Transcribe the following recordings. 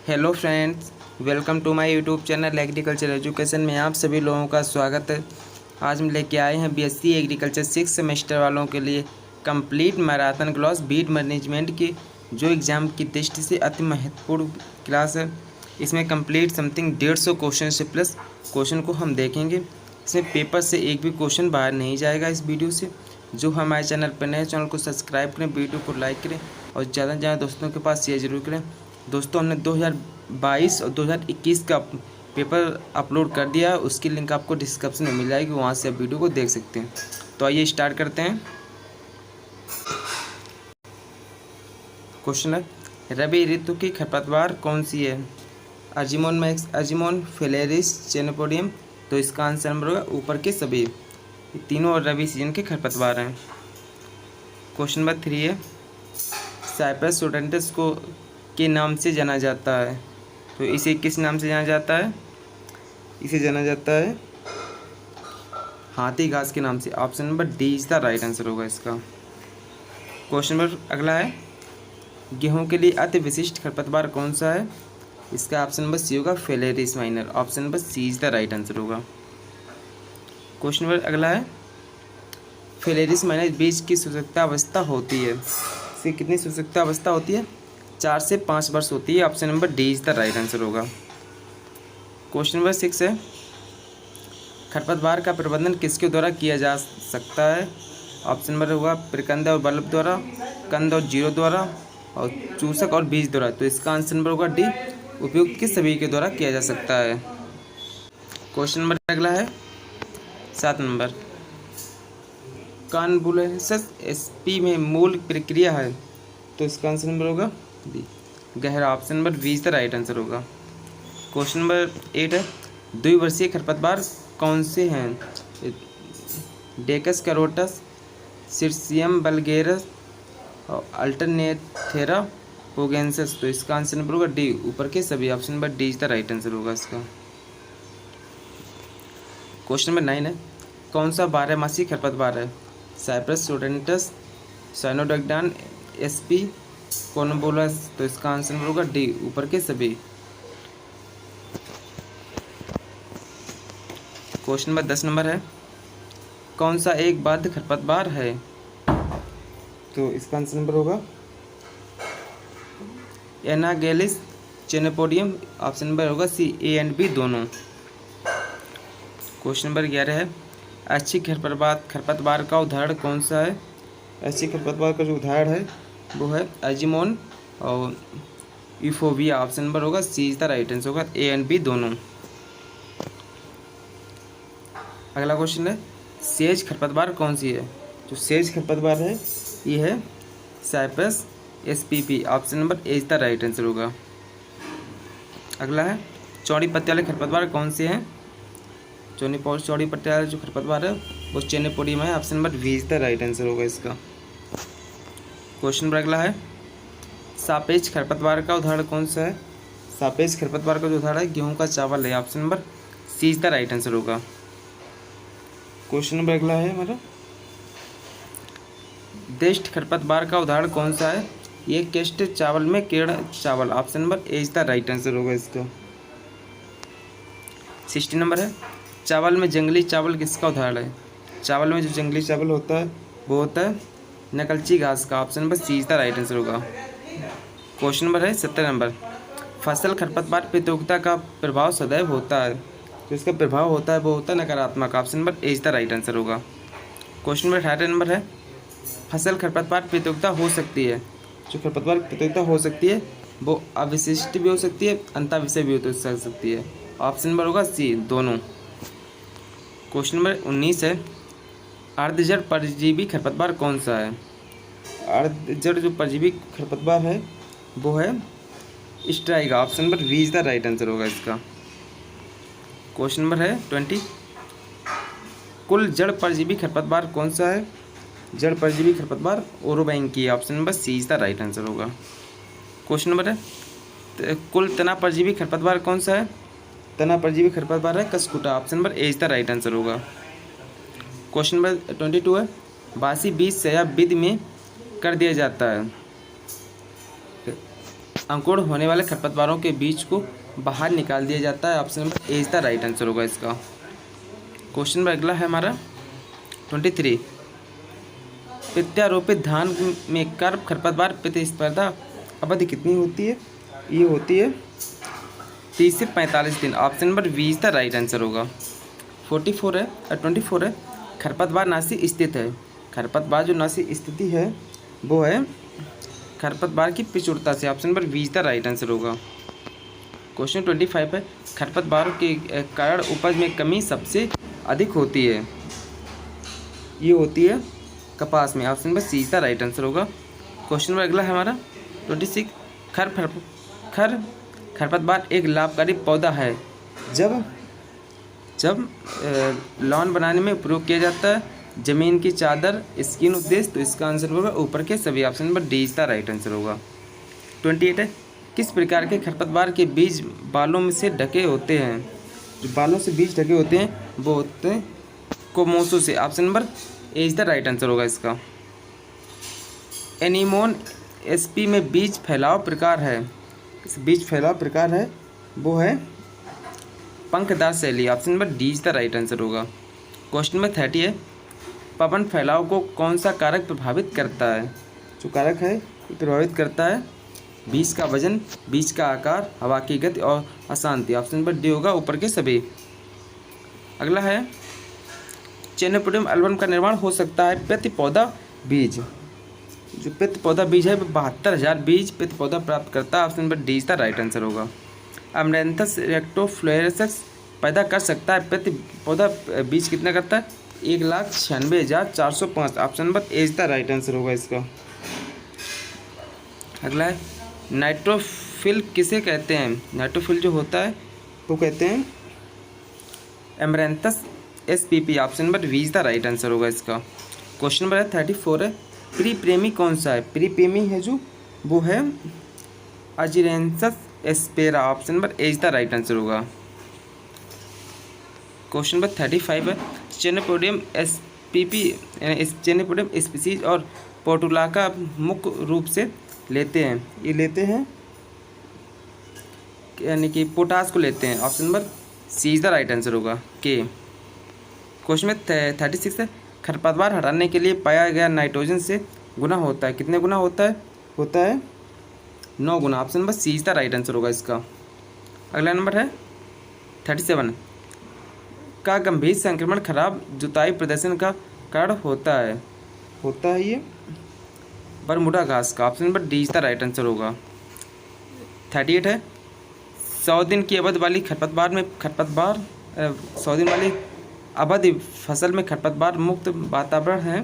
Hello friends, welcome to my YouTube channel agriculture education में आप सभी लोगों का स्वागत है। आज हम लेके आए हैं बीएससी एग्रीकल्चर 6 सेमेस्टर वालों के लिए complete marathon class weed management की, जो एग्ज़ाम की दृष्टि से अति महत्वपूर्ण क्लास है। इसमें कंप्लीट समथिंग 150 क्वेश्चन से प्लस क्वेश्चन को हम देखेंगे। इसमें पेपर से एक भी क्वेश्चन बाहर नहीं जाएगा इस वीडियो से। जो हमारे चैनल पर नए, चैनल को सब्सक्राइब करें, वीडियो को लाइक करें और ज़्यादा से ज़्यादा दोस्तों के पास शेयर जरूर करें। दोस्तों, हमने 2022 और 2021 का पेपर अपलोड कर दिया है, उसकी लिंक आपको डिस्क्रिप्शन में मिल जाएगी, वहाँ से आप वीडियो को देख सकते हैं। तो आइए स्टार्ट करते हैं। क्वेश्चन है, रबी ऋतु की खरपतवार कौन सी है? अर्जिमोन मैक्स, अर्जिमोन, फिलेरिस, चेनोपोडियम। तो इसका आंसर नंबर होगा ऊपर के सभी। ये तीनों रबी सीजन के खरपतवार हैं। क्वेश्चन नंबर 3 है, साइप्रस स्टूडेंटस को के नाम से जाना जाता है। तो इसे किस नाम से जाना जाता है? इसे जाना जाता है हाथी घास के नाम से। Option number D is the right answer होगा इसका। क्वेश्चन नंबर अगला है, गेहूं के लिए अति विशिष्ट खरपतवार कौन सा है? इसका ऑप्शन नंबर सी होगा Phalaris minor. Option number C is the right answer होगा। क्वेश्चन नंबर अगला है, फेलेरिस माइनर बीज की सुसुप्त अवस्था होती है। इसकी कितनी सुसुप्त अवस्था होती है? 4 से 5 वर्ष होती है। Option number D is the right answer होगा। क्वेश्चन नंबर 6 है, खरपतवार का प्रबंधन किसके द्वारा किया जा सकता है? ऑप्शन नंबर होगा प्रकंद और बल्ब द्वारा, कंद और जीरो द्वारा और चूसक और बीज द्वारा। तो इसका आंसर नंबर होगा डी, उपयुक्त के सभी के द्वारा किया जा सकता है। क्वेश्चन नंबर अगला है 7 नंबर, कॉन्वोल्यूशन एसपी में मूल प्रक्रिया है। तो इसका आंसर नंबर होगा डी, गहरा। Option number B is the right answer होगा। क्वेश्चन नंबर 8 है, द्विवर्षीय खरपतवार कौन से हैं? डेकस कैरोटस, सिरसियम वल्गेरस और अल्टरनेथेरा पोगेंसिस। तो इसका आंसर नंबर होगा डी, ऊपर के सभी। Option number D is the right answer होगा इसका। क्वेश्चन नंबर 9 है, कौन सा 12 मासी खरपतवार है? साइप्रस स्टूडेंटस, साइनोडोक्टान, एसपी, कॉन्वोलस। तो इसका आंसर नंबर होगा डी, ऊपर के सभी। क्वेश्चन नंबर 10 नंबर है, कौन सा एक बाध्य खरपतवार है? तो इसका आंसर नंबर होगा एनागेलिस, चेनेपोडियम। ऑप्शन नंबर होगा सी, ए एंड बी दोनों। क्वेश्चन नंबर 11 है, अच्छी खरपतवार का उदाहरण कौन सा है? अच्छी खरपतवार का जो उदाहरण है वो है अर्जिमोन और यूफोबिया। ऑप्शन नंबर होगा सी इज द राइट आंसर होगा, ए एंड बी दोनों। अगला क्वेश्चन है, सेज खरपतवार कौन सी है? जो सेज खरपतवार है ये है Cyperus spp. Option number A is the right answer होगा। अगला है, चौड़ी पत्ती वाले खरपतवार कौन से हैं? चौड़ी पत्ती वाले जो खरपतवार है वो चेनेपोडियम है। Option number B is the right answer होगा इसका। क्वेश्चन नंबर अगला है, सापेक्ष खरपतवार का उदाहरण कौन सा है? सापेक्ष खरपतवार का जो उदाहरण है गेहूं का चावल है। Option number C is the right answer होगा। क्वेश्चन नंबर अगला है हमारा, देष्ट खरपतवार का उदाहरण कौन सा है? ये केस्ट चावल में केड़ा चावल। Option number A is the right answer होगा इसका। 60 नंबर है, चावल में जंगली चावल किसका उदाहरण है? चावल में जो जंगली चावल होता है वो होता है नकलची घास का। Option number C is the right answer होगा। क्वेश्चन नंबर है 70 नंबर, फसल खरपतवार प्रतियोगिता का प्रभाव सदैव होता है। जो इसका प्रभाव होता है वो होता है नकारात्मक। Option number A is the right answer होगा। क्वेश्चन नंबर 18 नंबर है, फसल खरपतवार प्रतियोगिता हो सकती है। जो खरपतवार प्रतियोगिता हो सकती है वो अविशिष्ट भी हो सकती है, अंतःविषय भी हो सकती है। ऑप्शन नंबर होगा सी, दोनों। क्वेश्चन नंबर 19 है, अर्धजड़ परजीवी खरपतवार कौन सा है? अर्धजड़ जो परजीवी खरपतवार है वो है Striga. Option number B is the right answer होगा इसका। क्वेश्चन नंबर है 20, कुल जड़ परजीवी खरपतवार कौन सा है? जड़ परजीवी खरपतवार Orobanche. Option number C is the right answer होगा। क्वेश्चन नंबर है, कुल तना परजीवी खरपतवार कौन सा है? तना परजीवी खरपतवार है कसकुटा। Option number A is the right answer होगा। क्वेश्चन नंबर 22 है, बासी बीज सया विधि में कर दिया जाता है। अंकुर होने वाले खरपतवारों के बीज को बाहर निकाल दिया जाता है। Option number A is the right answer होगा इसका। क्वेश्चन नंबर अगला है हमारा 23। प्रत्यारोपित धान में खरपतवार प्रतिस्पर्धा अवधि कितनी होती है? ये होती है 30 से 45 दिन। Option number B is the right answer होगा। 24 है खरपतवार नासी स्थित है। खरपतवार जो नासी स्थिति है वो है खरपतवार की प्रचुरता से। Option number B is the right answer होगा। क्वेश्चन 25 है खरपतवारों के कारण उपज में कमी सबसे अधिक होती है। ये होती है कपास में। Option number C is the right answer होगा। क्वेश्चन नंबर अगला है हमारा 26। खरपतवार एक लाभकारी पौधा है जब लॉन बनाने में प्रयोग किया जाता है। जमीन की चादर, स्किन उद्देश्य, तो इसका आंसर होगा ऊपर के सभी। Option number D is the right answer होगा। 28 है किस प्रकार के खरपतवार के बीज बालों में से ढके होते हैं? जो बालों से बीज ढके होते हैं वो होते हैं कोमोसो से। Option number A is the right answer होगा इसका। एनीमोन एसपी में बीज फैलाव प्रकार है। इस बीज फैलाव प्रकार है वो है पंखदार शैली। Option number D is the right answer होगा। क्वेश्चन नंबर 30 है पवन फैलाव को कौन सा कारक प्रभावित करता है? जो कारक है ये प्रभावित करता है बीज का वजन, बीज का आकार, हवा की गति और अशांति। ऑप्शन नंबर डी होगा ऊपर के सभी। अगला है चेनोपोडियम एल्बम का निर्माण हो सकता है प्रति पौधा बीज। जो प्रति पौधा बीज है वो 72,000 बीज प्रति पौधा प्राप्त करता है। Option number D is the right answer होगा। अमरेंथस रेक्टोफ्लोरेसस पैदा कर सकता है प्रति पौधा बीज कितना करता है? 1,96,405। Option number A is the right answer होगा इसका। अगला है नाइट्रोफिल किसे कहते हैं? नाइट्रोफिल जो होता है वो कहते हैं Amaranthus spp. Option number B is the right answer होगा इसका। क्वेश्चन नंबर 34 है प्रीप्रेमी कौन सा है? प्रीप्रेमी है जो वो है अजीरेंसस aspera. Option number A is the right answer होगा। क्वेश्चन नंबर 35 है चेनोपोडियम एसपीपी चेनोपोडियम स्पीसीज और पोर्टुलाका मुख्य रूप से लेते हैं। ये लेते हैं यानी कि पोटास को लेते हैं। Option number C is the right answer होगा के। क्वेश्चन में 36 है खरपतवार हटाने के लिए पाया गया नाइट्रोजन से गुना होता है। कितने गुना होता है? होता है 9 गुना। Option number C is the right answer होगा इसका। अगला नंबर है 37 का गंभीर संक्रमण खराब जुताई प्रदर्शन का कारण होता है ये बरमूडा घास का। Option number D is the right answer होगा। 38 है 100 दिन की अवधि वाली 100 दिन वाली अवधि फसल में खरपतवार मुक्त वातावरण है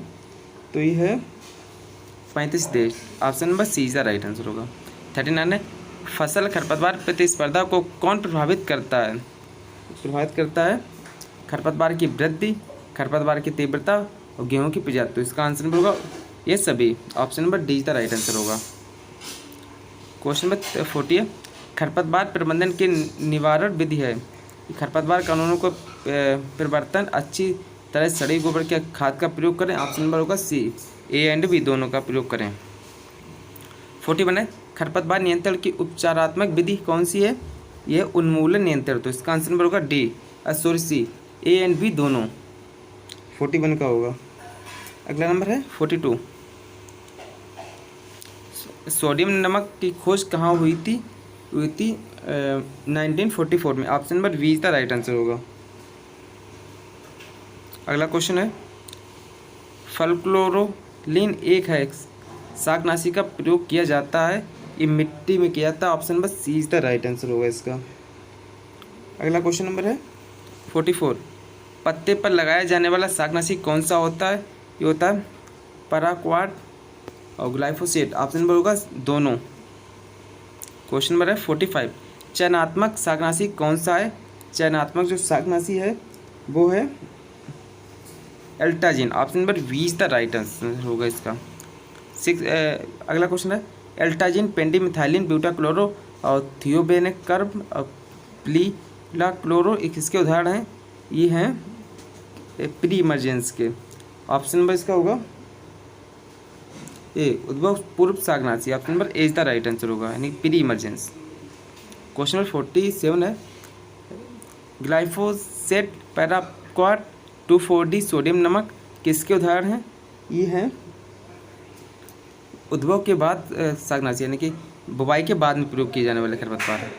तो ये है 35 देश। Option number C is the right answer होगा। 39 है फसल खरपतवार प्रतिस्पर्धा को कौन प्रभावित करता है? प्रभावित करता है खरपतवार की वृद्धि, खरपतवार की तीव्रता और गेहूं की प्रजाति। तो इसका आंसर होगा ये सभी। Option number D is the right answer होगा। क्वेश्चन नंबर 40 है खरपतवार प्रबंधन की निवारण विधि है। खरपतवार कानूनों को परिवर्तन, अच्छी तरह सड़ी गोबर के खाद का प्रयोग करें। ऑप्शन नंबर होगा सी, ए एंड बी दोनों का प्रयोग करें। 41 है खरपतवार नियंत्रण की उपचारात्मक विधि कौन सी है? यह उन्मूलन नियंत्रण। तो इसका आंसर नंबर होगा D sorry C, A and B दोनों 41 का होगा। अगला नंबर है 42 सोडियम नमक की खोज कहाँ हुई थी? 1944 में। Option number B is the right answer होगा। अगला क्वेश्चन है फल्क्लोरोलिन एक है शाकनाशी का प्रयोग किया जाता है, ये मिट्टी में किया जाता है। Option number C is the right answer होगा इसका। अगला क्वेश्चन नंबर है 44 पत्ते पर लगाया जाने वाला शाकनाशी कौन सा होता है? ये होता है पैराक्वाट और ग्लाइफोसेट। ऑप्शन नंबर होगा दोनों। क्वेश्चन नंबर है 45 चयनात्मक शाकनाशी कौन सा है? चयनात्मक जो शाकनाशी है वो है एल्टाजिन। Option number B is the right answer होगा इसका। अगला क्वेश्चन है एल्टाजिन, पेंडिमिथाइलिन, ब्यूटाक्लोरो और थियोबेनेकर्ब और प्लीलाक्लोरो किसके उदाहरण हैं? ये हैं प्री इमरजेंस के। ऑप्शन नंबर इसका होगा उद्भव पूर्व शाकनाशी, option number A is the right answer होगा, यानी प्री इमरजेंस। क्वेश्चन नंबर 47 है, ग्लाइफोसेट पैराक्वाट 2,4-D सोडियम नमक किसके उदाहरण हैं? ये है उद्भव के बाद शाकनाशी, यानी कि बुवाई के बाद में प्रयोग किए जाने वाले खरपतवार है।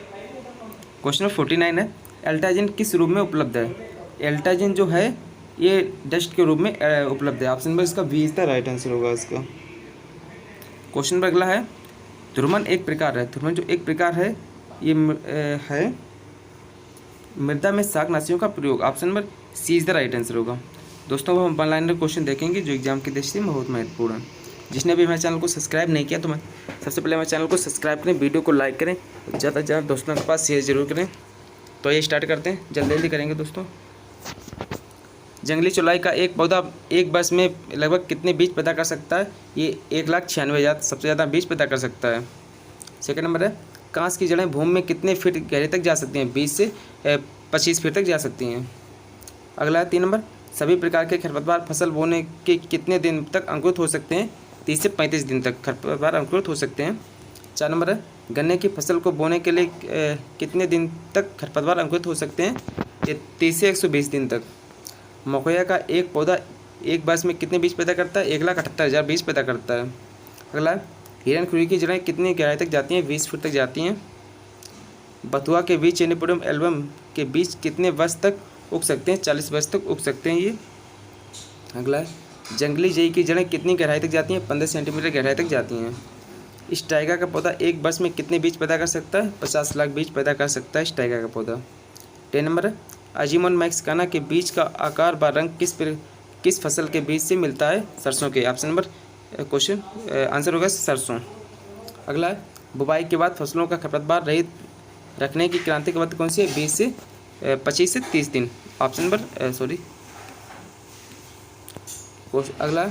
क्वेश्चन नंबर 49 है, एल्टाजिन किस रूप में उपलब्ध है? एल्टाजिन जो है ये डस्ट के रूप में उपलब्ध है, ऑप्शन नंबर इसका B is the right answer होगा इसका। क्वेश्चन नंबर अगला है, ध्रुमन एक प्रकार है, ध्रुमन जो एक प्रकार है ये है मृदा में शाकनाशियों का प्रयोग, option number C is the right answer होगा। दोस्तों हम वन लाइनर क्वेश्चन देखेंगे जो एग्जाम की दृष्टि से बहुत महत्वपूर्ण है। जिसने भी मेरे चैनल को सब्सक्राइब नहीं किया तो मैं सबसे पहले मेरे चैनल को सब्सक्राइब करें, वीडियो को लाइक करें, ज़्यादा से ज़्यादा दोस्तों के पास शेयर जरूर करें। तो ये स्टार्ट करते हैं, जल्दी जल्दी करेंगे दोस्तों। जंगली चौलाई का एक पौधा एक वर्ष में लगभग कितने बीज पैदा कर सकता है? ये 1,96,000 सबसे ज़्यादा बीज पैदा कर सकता है। सेकंड नंबर है, कांस की जड़ें भूमि में कितने फीट गहरे तक जा सकती हैं? 20 से 25 फीट तक जा सकती हैं। अगला है 3 नंबर, सभी प्रकार के खरपतवार फसल बोने के कितने दिन तक अंकुरित हो सकते हैं? 30 से 35 दिन तक खरपतवार अंकुरित हो सकते हैं। 4 नंबर है, गन्ने की फसल को बोने के लिए कितने दिन तक खरपतवार अंकुरित हो सकते हैं? 30 से 120 दिन तक। मकोया का एक पौधा एक वर्ष में कितने बीज पैदा करता है? 1,78,000 बीज पैदा करता है। अगला, हिरनखुरी की जड़ें कितनी गहराई तक जाती हैं? 20 फीट तक जाती हैं। बथुआ के बीज चेनीपोडियम एल्बम के बीज कितने वर्ष तक उग सकते हैं? 40 वर्ष तक उग सकते हैं ये। अगला है, जंगली जई की जड़ें कितनी गहराई तक जाती हैं? 15 सेंटीमीटर गहराई तक जाती हैं। इस टाइगर का पौधा एक वर्ष में कितने बीज पैदा कर सकता है? 50 लाख बीज पैदा कर सकता है इस टाइगर का पौधा। 10 नंबर है, अजीमोन मैक्सिकाना के बीज का आकार व रंग किस फसल के बीज से मिलता है? सरसों के, ऑप्शन नंबर क्वेश्चन आंसर होगा सरसों। अगला है, बुवाई के बाद फसलों का खरपतवार रहित रखने की क्रांतिक अवधि कौन सी है? 25 से 30 दिन, ऑप्शन नंबर अगला,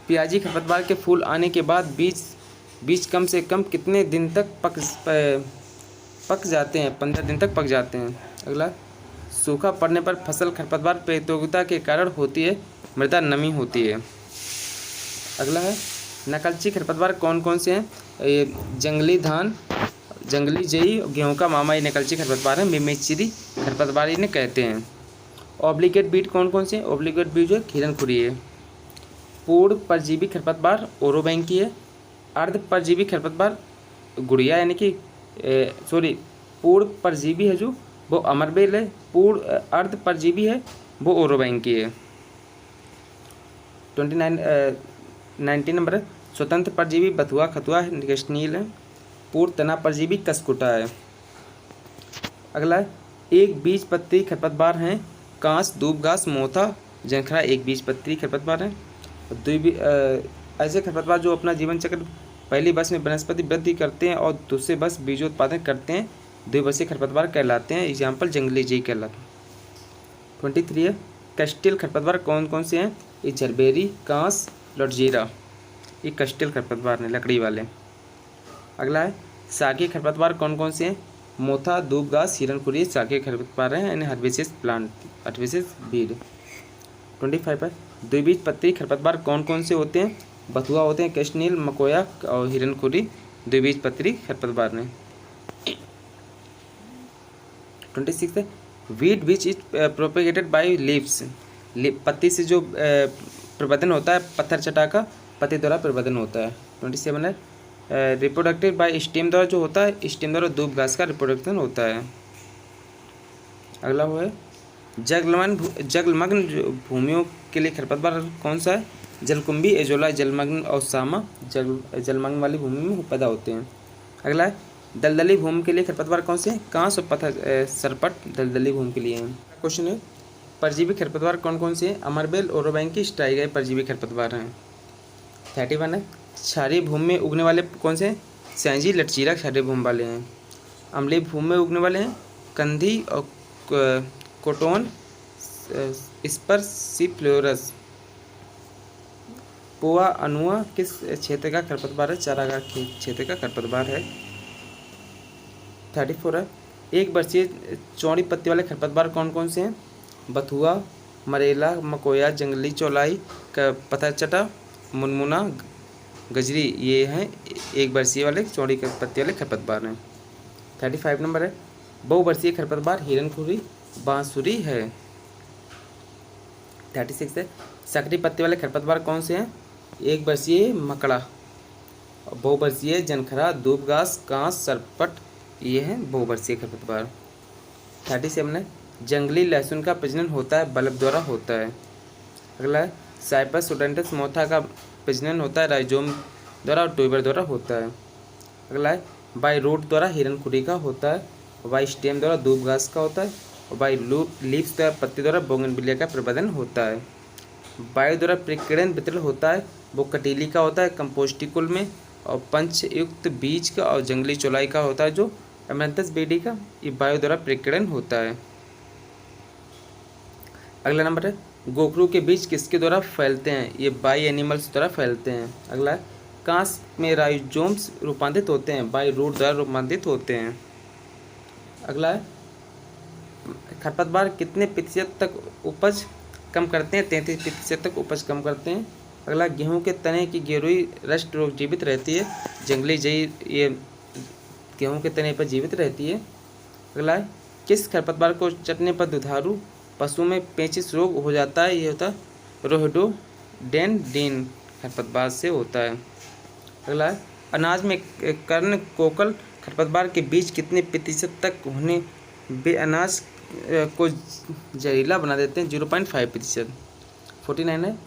प्याजी खरपतवार के फूल आने के बाद बीज कम से कम कितने दिन तक पक जाते हैं? 15 दिन तक पक जाते हैं। अगला, सूखा पड़ने पर फसल खरपतवार प्रतियोगिता के कारण होती है? मृदा नमी होती है। अगला है, नकलची खरपतवार कौन कौन से हैं? ये जंगली धान, जंगली जई, गेहूं का मामा, ये नकलची खरपतवार है। मिमिच्री खरपतवार इन्हें कहते हैं। ऑब्लिगेट बीट कौन कौन से हैं? ऑब्लिगेट बीट जो है हिरनखुरी है। पूर्ण परजीवी खरपतवार ओरोबैंकी है। अर्ध परजीवी खरपतवार गुड़िया, यानी कि पूर्ण परजीवी है जो वो अमरबेल है। पूर्ण अर्ध परजीवी है वो ओरोबैंकी है। 19 नंबर है, स्वतंत्र परजीवी बथुआ खतुआ निकशनील है। पूर्ण तना परजीवी कसकुटा है। अगला है, एक बीज पत्री खरपतवार हैं कांस, दूब घास, मोथा, जंखरा एक बीज पत्री खरपतवार हैं। ऐसे खरपतवार जो अपना जीवन चक्र पहली वर्ष में वनस्पति वृद्धि करते हैं और दूसरे वर्ष बीजोत्पादन करते हैं, द्विवर्षीय खरपतवार कहलाते हैं। एग्जाम्पल जंगली जी कहलाते हैं। 23 है, कस्टेल खरपतवार कौन कौन से हैं? ये झरबेरी, कांस, लॉटजीरा, ये कस्टेल खरपतवार हैं लकड़ी वाले। अगला है, शाकीय खरपतवार कौन कौन से हैं? मोथा, दूब घास, हिरनखुरी शाकीय खरपतवार हैं, यानी हर्बिसेस प्लांट, हर्बिसेस बीड। 25 है, द्विबीजपत्री खरपतवार कौन कौन से होते हैं? बथुआ होते हैं, कैशनील, मकोया और हिरनखुरी द्विबीजपत्री खरपतवार ने। 26 है, weed which is propagated by leaves, पत्ती से जो प्रवर्धन होता है, पत्थर चटा का पत्ती द्वारा प्रवर्धन होता है। 27 है, रिप्रोडक्टिव बाय स्टेम द्वारा जो होता है, स्टेम द्वारा दूब घास का रिप्रोडक्शन होता है। अगला वो है, जलमग्न भूमियों के लिए खरपतवार कौन सा है? जलकुंभी, एजोला, जलमग्न और सामा जलमग्न वाली भूमि में पैदा होते हैं। अगला है, दलदली भूमि के लिए खरपतवार कौन से हैं? कांस और पत्थर सरपट दलदली भूमि के लिए हैं। क्वेश्चन है, परजीवी खरपतवार कौन कौन से हैं? अमरबेल, ओरोबैंकी, स्ट्राइगा परजीवी खरपतवार हैं। 31 है, क्षारीय भूमि में उगने वाले कौन से हैं? सैंजी, लटचीरा क्षारीय भूमि वाले हैं। अम्लीय भूमि में उगने वाले हैं कंधी और कोटोन, स्पर्सिफ्लोरस। पोआ अनुआ किस क्षेत्र का खरपतवार है? चारागाह के क्षेत्र का खरपतवार है। 34 है, एक वर्षीय चौड़ी पत्ती वाले खरपतवार कौन कौन से हैं? बथुआ, मरेला, मकोया, जंगली चौलाई, पत्थरचटा, मुनमुना, गजरी ये हैं एक वर्षीय वाले चौड़ी पत्ती वाले खरपतवार हैं। 35 नंबर है, बहुवर्षीय खरपतवार हिरणखुरी बांसुरी है। 36 है, सक्रिय पत्ती वाले खरपतवार कौन से हैं? एक वर्षीय मकड़ा, बहुवर्षीय जनखरा दूबघास कांस सरपट, ये हैं बहुवर्षीय खरपतवार। 37 है, जंगली लहसुन का प्रजनन होता है बल्ब द्वारा होता है। अगला है, साइप्रस स्टूडेंटस मोथा का प्रजनन होता है राइजोम द्वारा और ट्यूबर द्वारा होता है। अगला है, बाई रूट द्वारा हिरणखुरी का होता है, बाई स्टेम द्वारा दूबघास का होता है और बाई लीव्स द्वारा पत्ती द्वारा बोगनविलिया का प्रवर्धन होता है। वायु द्वारा प्रकीर्णन वितरण होता है, वो कटीली का होता है कंपोस्टिकुल में, और पंचयुक्त बीज का और जंगली चौलाई का होता है जो अमेंथस बेडी का, ये वायु द्वारा प्रकीर्णन होता है। अगला नंबर है, गोखरू के बीज किसके द्वारा फैलते हैं? ये बाई एनिमल्स द्वारा फैलते हैं। अगला है, कांस में राइजोम्स रूपांतरित होते हैं, बाई रूट द्वारा रूपांतरित होते हैं। अगला है, खरपतवार कितने प्रतिशत तक उपज कम करते हैं? 33% तक उपज कम करते हैं। अगला, गेहूं के तने की गेरुई रस्ट रोग जीवित रहती है, जंगली जई ये गेहूं के तने पर जीवित रहती है। अगला है, किस खरपतवार को चटने पर दुधारू पशु में पेचिश रोग हो जाता है? ये होता है रोहिडोडेंड्रॉन खरपतवार से होता है। अगला है, अनाज में कर्ण कोकल खरपतवार के बीज कितने प्रतिशत तक होने वे अनाज को जहरीला बना देते हैं? 0.5%। 49 है,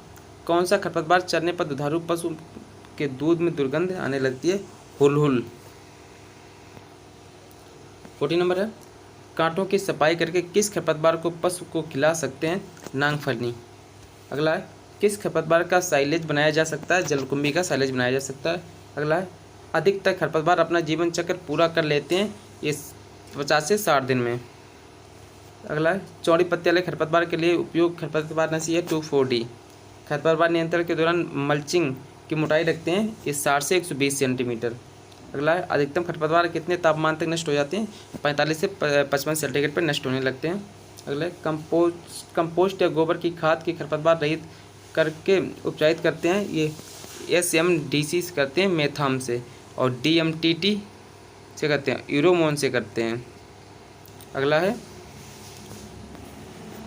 कौन सा खरपतवार चरने पर दुधारू पशु के दूध में दुर्गंध आने लगती है? हुलहुल। 40 नंबर है, कांटों की सफाई करके किस खरपतवार को पशु को खिला सकते हैं? नांगफनी। अगला है, किस खरपतवार का साइलेज बनाया जा सकता है? जलकुंभी का साइलेज बनाया जा सकता है। अगला है, अधिकतर खरपतवार अपना जीवन चक्र पूरा कर लेते हैं ये 50 से 60 दिन में। अगला है, चौड़ी पत्ती वाले खरपतवार के लिए उपयोग खरपतवारनाशी है 2,4-D। खरपतवार नियंत्रण के दौरान मल्चिंग की मोटाई रखते हैं ये 60 से 120 सेंटीमीटर। अगला है, अधिकतम खरपतवार कितने तापमान तक नष्ट हो जाते हैं? 45 से 55 सेंटीग्रेड पर नष्ट होने लगते हैं। अगला है, कंपोस्ट या गोबर की खाद की खरपतवार रहित करके उपचारित करते हैं ये SMDC से करते हैं, मेथाम से, और DMTT से करते हैं, यूरोमोन से करते हैं। अगला है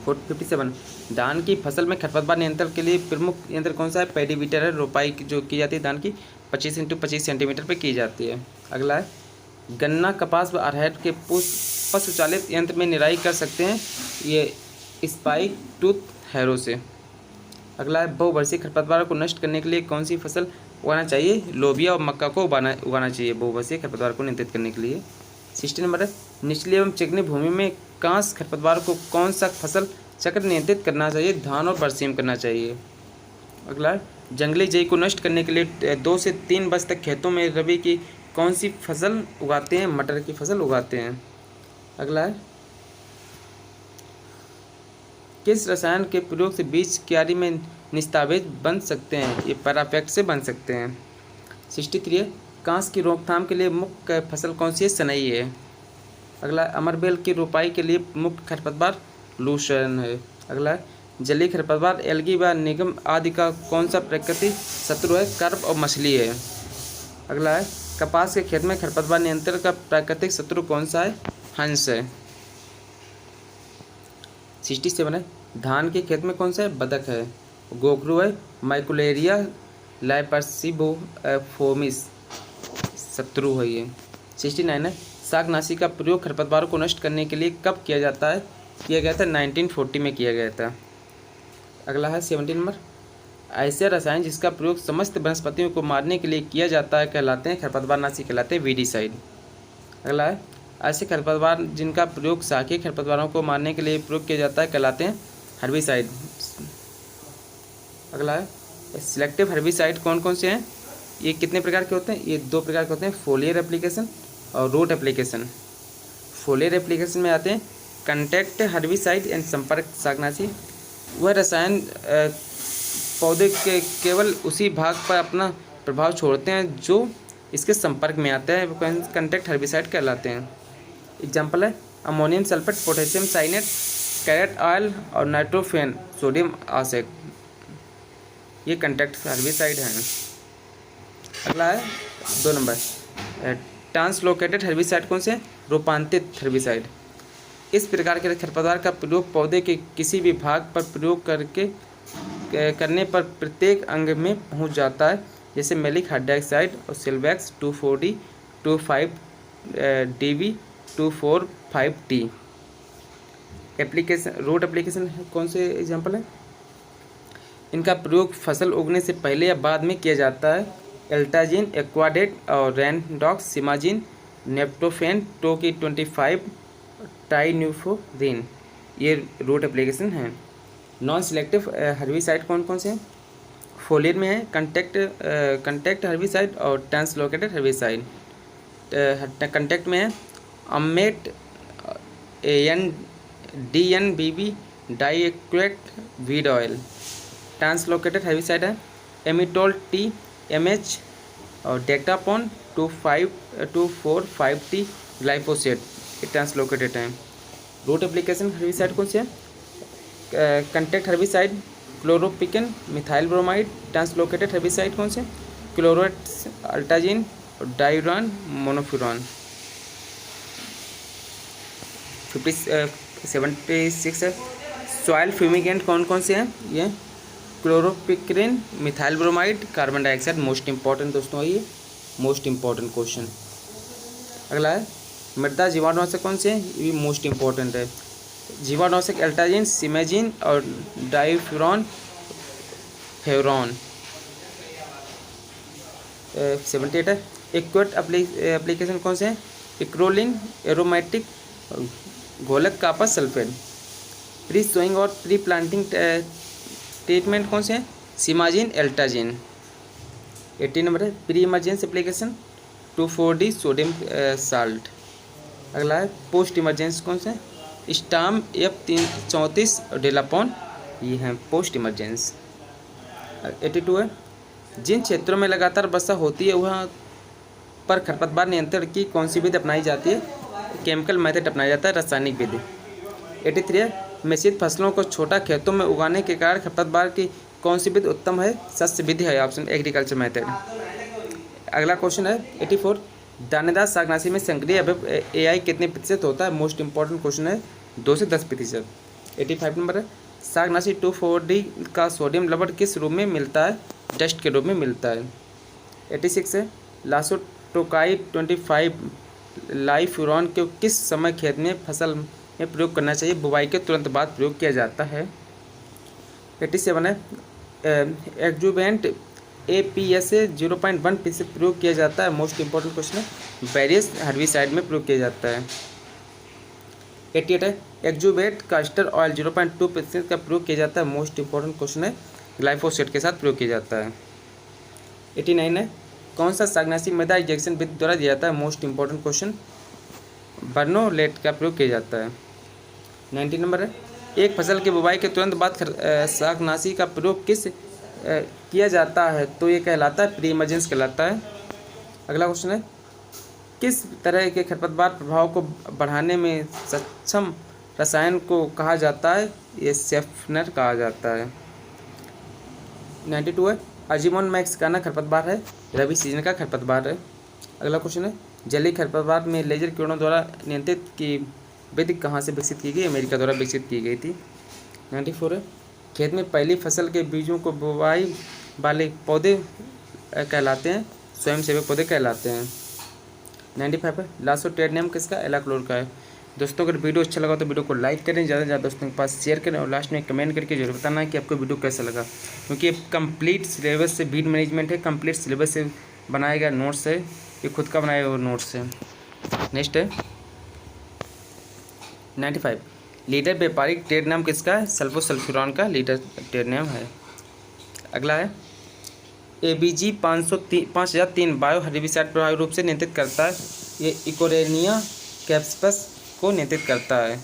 57, धान की फसल में खरपतवार नियंत्रण के लिए प्रमुख यंत्र कौन सा है? पेडीवीटर है, रोपाई जो की जाती है धान की 25 × 25 सेंटीमीटर पर की जाती है। अगला है, गन्ना कपास व अरहर के पशु चालित यंत्र में निराई कर सकते हैं ये स्पाइक टूथ हैरो से। अगला है, बहुवर्षीय खरपतवार को नष्ट करने के लिए कौन सी फसल उगाना चाहिए? लोबिया और मक्का को उगाना चाहिए बहुवर्षीय खरपतवार को नियंत्रित करने के लिए। 60 नंबर है, निचली एवं चिकनी भूमि में कांस खरपतवार को कौन सा फसल चक्र नियंत्रित करना चाहिए? धान और बरसीम करना चाहिए। अगला है, जंगली जई को नष्ट करने के लिए 2 से 3 वर्ष तक खेतों में रबी की कौन सी फसल उगाते हैं? मटर की फसल उगाते हैं। अगला है, किस रसायन के प्रयोग से बीज क्यारी में निस्तावेज बन सकते हैं? ये पैराफेक्ट से बन सकते हैं। 63 है, कांस की रोकथाम के लिए मुख्य फसल कौन सी है? सनई है। अगला, अमरबेल की रोपाई के लिए मुख्य खरपतवार लूसर्न है। अगला है, जलीय खरपतवार एल्गी व निगम आदि का कौन सा प्राकृतिक शत्रु है? कार्प और मछली है। अगला है, कपास के खेत में खरपतवार नियंत्रण का प्राकृतिक शत्रु कौन सा है? हंस है। 67 है, धान के खेत में कौन सा है? बदक है। गोखरू है, माइकुलेरिया लाइपर्सिबोफोमिस शत्रु है ये। 69 है, शाकनाशी का प्रयोग खरपतवार को नष्ट करने के लिए कब किया जाता है? किया गया था 1940 में किया गया था। अगला है 70 नंबर, ऐसे रसायन जिसका प्रयोग समस्त वनस्पतियों को मारने के लिए किया जाता है कहलाते हैं खरपतवारनाशी, कहलाते हैं वीडीसाइड। अगला है, ऐसे खरपतवार जिनका प्रयोग शाकीय खरपतवारों को मारने के लिए प्रयोग किया जाता है कहलाते हैं हर्बिसाइड। अगला है, सिलेक्टिव हर्बिसाइड कौन कौन से हैं? ये कितने प्रकार के होते हैं? ये 2 प्रकार के होते हैं, फोलियर एप्लीकेशन और रूट एप्लीकेशन। फोलियर एप्लीकेशन में आते हैं कंटैक्ट हर्बिसाइड एंड संपर्क शाकनाशी। वह रसायन पौधे के केवल उसी भाग पर अपना प्रभाव छोड़ते हैं जो इसके संपर्क में आता है, वो कंटैक्ट हर्बिसाइड कहलाते हैं। एग्जाम्पल है ammonium sulphate, potassium cyanate, carrot oil और नाइट्रोफेन सोडियम आसेट, ये कंटैक्ट हर्बिसाइड हैं। अगला है 2 नंबर, ट्रांसलोकेटेड हर्बिसाइड कौन से? रूपांतरित हर्बिसाइड। इस प्रकार के खरपतवार का प्रयोग पौधे के किसी भी भाग पर प्रयोग करने पर प्रत्येक अंग में पहुंच जाता है, जैसे मैलिक हाइड्रोक्साइड और सिल्वैक्स 2,4-D, 2,5-DV, 2,4,5-T। Application, root application कौन से एग्जाम्पल है? इनका प्रयोग फसल उगने से पहले या बाद में किया जाता है। एल्टाजिन, एक्वाडेट और रैनडॉक्स, सिमाजिन, नेप्टोफेन, टोकी 25, टाइन्यूफोरिन, ये रूट एप्लीकेशन हैं। नॉन सिलेक्टिव हर्बिसाइड कौन कौन से हैं? फोलियर में है कंटेक्ट हर्बिसाइड और ट्रांसलोकेटेड हर्बिसाइड। कंटेक्ट में है Ammate, DNBB, diquat, weed oil. Translocated herbicide है एमिटोल T, MH और डेक्टापोन 2,4,5-T, ग्लाइफोसेट, ये ट्रांसलोकेटेड हैं। रूट एप्लीकेशन हर्बिसाइड कौन से हैं? Contact herbicide chloropicrin, methyl bromide. Translocated herbicide कौन से? क्लोरोट्स, अल्टाजिन और डायूरान मोनोफ्यूरॉन। 76 है। सॉइल फ्यूमिगेंट कौन कौन से हैं? ये chloropicrin, methyl bromide, carbon dioxide. Most important दोस्तों है ये, मोस्ट इंपॉर्टेंट क्वेश्चन। अगला है मृदा जीवाणुनाशक कौन से हैं? ये भी मोस्ट इंपॉर्टेंट है। जीवाणुनाशक एल्टाजिन, सिमेजिन और डाइफ्यूरॉन फेवरॉन। 78 है। इक्वेट एप्लीकेशन कौन से हैं? इक्रोलिन, एरोमेटिक, घोलक कापस सल्फेट। प्री सोइंग और प्री प्लांटिंग ट्रीटमेंट कौन से हैं? सिमाजिन, एल्टाजिन। 80 नंबर है। Pre emergency application 2,4-D sodium salt. अगला है पोस्ट इमरजेंसी कौन से? स्टाम, F-34 और डेलापॉन, ये हैं पोस्ट इमरजेंसी। 82 है। जिन क्षेत्रों में लगातार वर्षा होती है वहाँ पर खरपतवार नियंत्रण की कौन सी विधि अपनाई जाती है? केमिकल मेथड अपनाया जाता है, रासायनिक विधि। 83 है। मिश्रित फसलों को छोटा खेतों में उगाने के कारण खरपतवार की कौन सी विधि उत्तम है? शस्य विधि है, ऑप्शन एग्रीकल्चर मेथड। अगला क्वेश्चन है 84। दानेदार शाकनाशी में सक्रिय अवयव AI कितने प्रतिशत होता है? मोस्ट इंपॉर्टेंट क्वेश्चन है, 2 से 10%। 85 नंबर है। शाकनाशी 2,4-D का सोडियम लवण किस रूप में मिलता है? डस्ट के रूप में मिलता है। 86 है। लासोटोकाई 25 लाइफ्यूरॉन को किस समय खेत में फसल में प्रयोग करना चाहिए? बुवाई के तुरंत बाद प्रयोग किया जाता है। 87 है। एक्जुवेंट APSA 0.1% प्रयोग किया जाता है, मोस्ट इंपॉर्टेंट क्वेश्चन है। वेरियस हर्बिसाइड में प्रयोग किया जाता है। 88 है। एक्जुवेट कास्टर ऑयल 0.2% का प्रयोग किया जाता है, मोस्ट इंपॉर्टेंट क्वेश्चन है। ग्लाइफोसेट के साथ प्रयोग किया जाता है। 89 है। कौन सा शाकनाशी मृदा इंजेक्शन विधि द्वारा दिया जाता है? मोस्ट इंपॉर्टेंट क्वेश्चन, बर्नोलेट का प्रयोग किया जाता है। 90 नंबर है। एक फसल की बुवाई के तुरंत बाद शाकनाशी का प्रयोग किया जाता है तो ये कहलाता है प्री इमरजेंसी कहलाता है। अगला क्वेश्चन है किस तरह के खरपतवार प्रभाव को बढ़ाने में सक्षम रसायन को कहा जाता है? ये सेफनर कहा जाता है। 92 है। अजीमोन मैक्सिकाना खरपतवार है, रबी सीजन का खरपतवार है। अगला क्वेश्चन है जलीय खरपतवार में लेजर किरणों द्वारा नियंत्रित की विधि कहाँ से विकसित की गई? अमेरिका द्वारा विकसित की गई थी। 94 है। खेत में पहली फसल के बीजों को बुवाई वाले पौधे कहलाते हैं, स्वयंसेवी पौधे कहलाते हैं। 95 है। लासो ट्रेड नेम किसका? एलाक्लोर का है। दोस्तों अगर वीडियो अच्छा लगा तो वीडियो को लाइक करें, ज़्यादा से ज़्यादा दोस्तों के पास शेयर करें और लास्ट में कमेंट करके जरूर बताना है कि आपको वीडियो कैसा लगा, क्योंकि ये कंप्लीट सिलेबस से वीड मैनेजमेंट है, कंप्लीट सिलेबस से बनाया गया नोट्स है, ये खुद का बनाया हुआ नोट्स है। नेक्स्ट है 95। लीडर व्यापारिक ट्रेड नाम किसका है? सल्फोसल्फ्यूरॉन का लीडर ट्रेड नाम है। अगला है ABG 5003 बायो हर्बिसाइड प्रभावी रूप से नियंत्रित करता है, ये इकोरेनिया कैप्सपस को नियंत्रित करता है।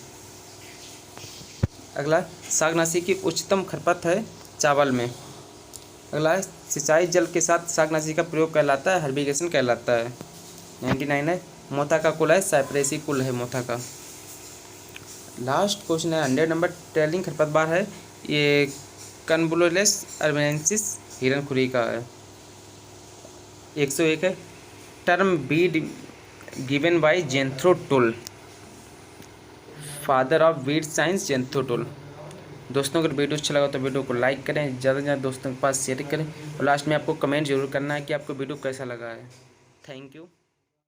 अगला शाकनाशी की उच्चतम खरपत है चावल में। अगला है सिंचाई जल के साथ शाकनाशी का प्रयोग कहलाता है, हर्बिगेशन कहलाता है। 99 है। मोथा का कुल है, साइप्रेसी कुल है मोथा का। लास्ट क्वेश्चन है 100 नंबर। ट्रेलिंग खरपतवार है, ये कन्वुलुलस अर्बेनेंसिस हिरनखुरी का है। 101 है, term weed given by Jethro Tull, father of weed science Jethro Tull. दोस्तों अगर वीडियो अच्छा लगा तो वीडियो को लाइक करें, ज़्यादा से ज़्यादा दोस्तों के पास शेयर करें, और लास्ट में आपको कमेंट जरूर करना है कि आपको वीडियो कैसा लगा है। Thank you.